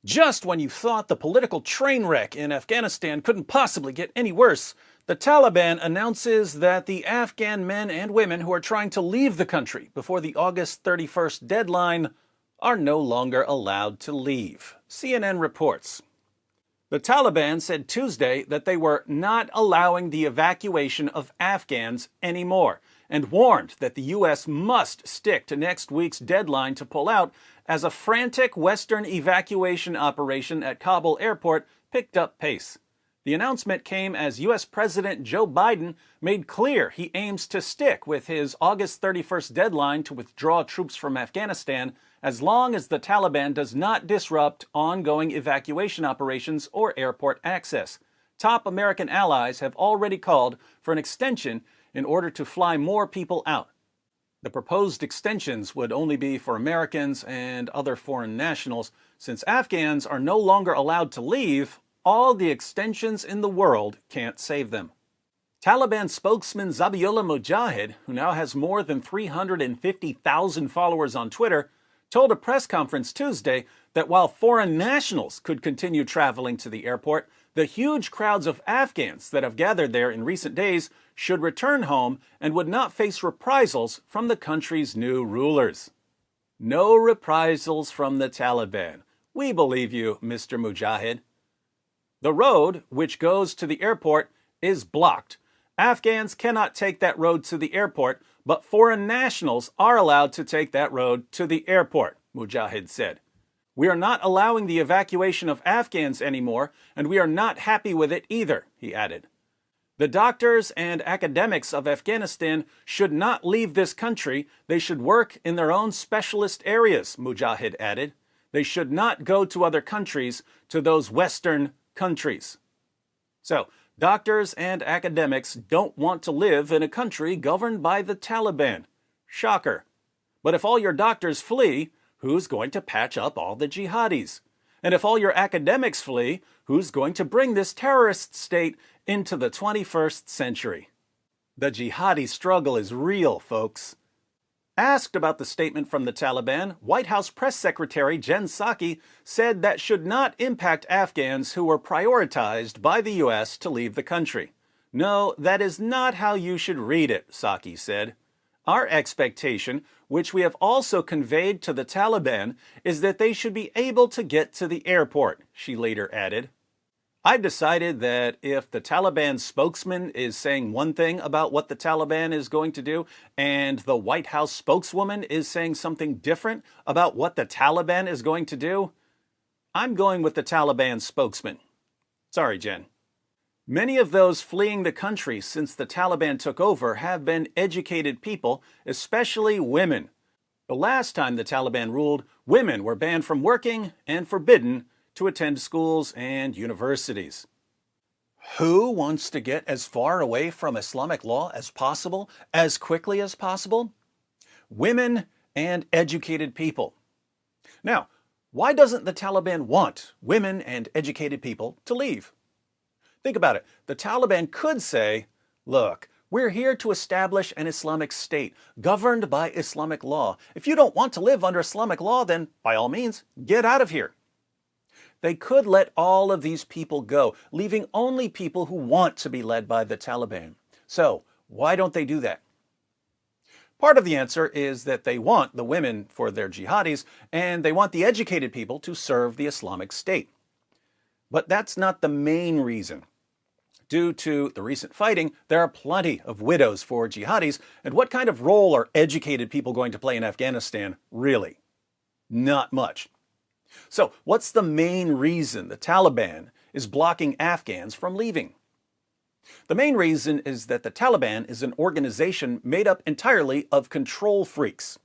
Just when you thought the political train wreck in Afghanistan couldn't possibly get any worse, the Taliban announces that the Afghan men and women who are trying to leave the country before the August 31st deadline are no longer allowed to leave. CNN reports. The Taliban said Tuesday that they were not allowing the evacuation of Afghans anymore, and warned that the U.S. must stick to next week's deadline to pull out as a frantic Western evacuation operation at Kabul Airport picked up pace. The announcement came as U.S. President Joe Biden made clear he aims to stick with his August 31st deadline to withdraw troops from Afghanistan as long as the Taliban does not disrupt ongoing evacuation operations or airport access. Top American allies have already called for an extension in order to fly more people out. The proposed extensions would only be for Americans and other foreign nationals. Since Afghans are no longer allowed to leave, all the extensions in the world can't save them. Taliban spokesman Zabiullah Mujahid, who now has more than 350,000 followers on Twitter, told a press conference Tuesday that while foreign nationals could continue traveling to the airport, the huge crowds of Afghans that have gathered there in recent days should return home and would not face reprisals from the country's new rulers. No reprisals from the Taliban. We believe you, Mr. Mujahid. The road, which goes to the airport, is blocked. Afghans cannot take that road to the airport, but foreign nationals are allowed to take that road to the airport, Mujahid said. We are not allowing the evacuation of Afghans anymore, and we are not happy with it either, he added. The doctors and academics of Afghanistan should not leave this country. They should work in their own specialist areas, Mujahid added. They should not go to other countries, to those Western countries. So, doctors and academics don't want to live in a country governed by the Taliban. Shocker. But if all your doctors flee, who's going to patch up all the jihadis? And if all your academics flee, who's going to bring this terrorist state into the 21st century? The jihadi struggle is real, folks. Asked about the statement from the Taliban, White House Press Secretary Jen Psaki said that should not impact Afghans who were prioritized by the U.S. to leave the country. No, that is not how you should read it, Psaki said. Our expectation, which we have also conveyed to the Taliban, is that they should be able to get to the airport, she later added. I've decided that if the Taliban spokesman is saying one thing about what the Taliban is going to do, and the White House spokeswoman is saying something different about what the Taliban is going to do, I'm going with the Taliban spokesman. Sorry, Jen. Many of those fleeing the country since the Taliban took over have been educated people, especially women. The last time the Taliban ruled, women were banned from working and forbidden to attend schools and universities. Who wants to get as far away from Islamic law as possible, as quickly as possible? Women and educated people. Now, why doesn't the Taliban want women and educated people to leave? Think about it. The Taliban could say, look, we're here to establish an Islamic state governed by Islamic law. If you don't want to live under Islamic law, then by all means, get out of here. They could let all of these people go, leaving only people who want to be led by the Taliban. So, why don't they do that? Part of the answer is that they want the women for their jihadis, and they want the educated people to serve the Islamic State. But that's not the main reason. Due to the recent fighting, there are plenty of widows for jihadis, and what kind of role are educated people going to play in Afghanistan, really? Not much. So, what's the main reason the Taliban is blocking Afghans from leaving? The main reason is that the Taliban is an organization made up entirely of control freaks.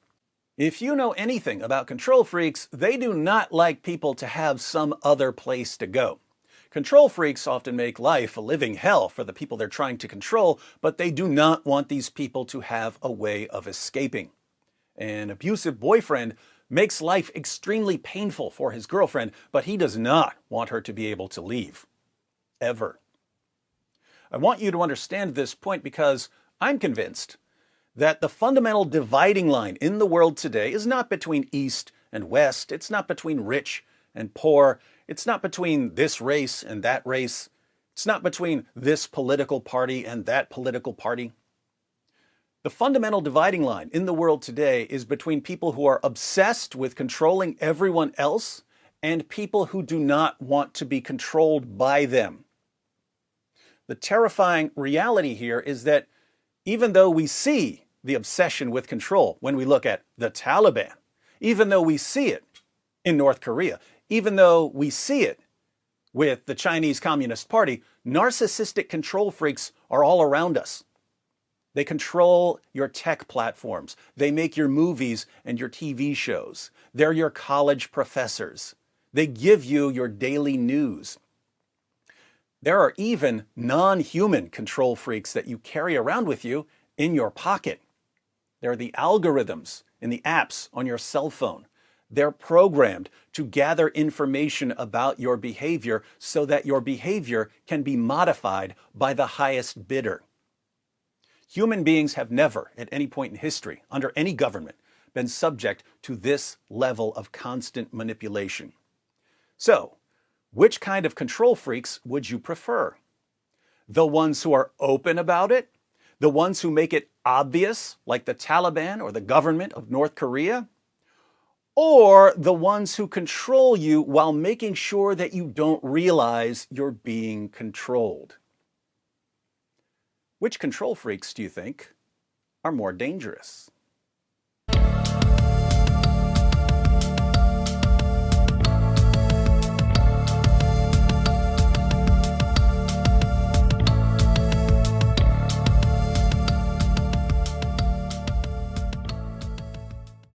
If you know anything about control freaks, they do not like people to have some other place to go. Control freaks often make life a living hell for the people they're trying to control, but they do not want these people to have a way of escaping. An abusive boyfriend makes life extremely painful for his girlfriend, but he does not want her to be able to leave. Ever. I want you to understand this point because I'm convinced that the fundamental dividing line in the world today is not between East and West. It's not between rich and poor. It's not between this race and that race. It's not between this political party and that political party. The fundamental dividing line in the world today is between people who are obsessed with controlling everyone else and people who do not want to be controlled by them. The terrifying reality here is that even though we see the obsession with control when we look at the Taliban, even though we see it in North Korea, even though we see it with the Chinese Communist Party, narcissistic control freaks are all around us. They control your tech platforms. They make your movies and your TV shows. They're your college professors. They give you your daily news. There are even non-human control freaks that you carry around with you in your pocket. There are the algorithms in the apps on your cell phone. They're programmed to gather information about your behavior so that your behavior can be modified by the highest bidder. Human beings have never, at any point in history, under any government, been subject to this level of constant manipulation. So, which kind of control freaks would you prefer? The ones who are open about it? The ones who make it obvious, like the Taliban or the government of North Korea? Or the ones who control you while making sure that you don't realize you're being controlled? Which control freaks do you think are more dangerous?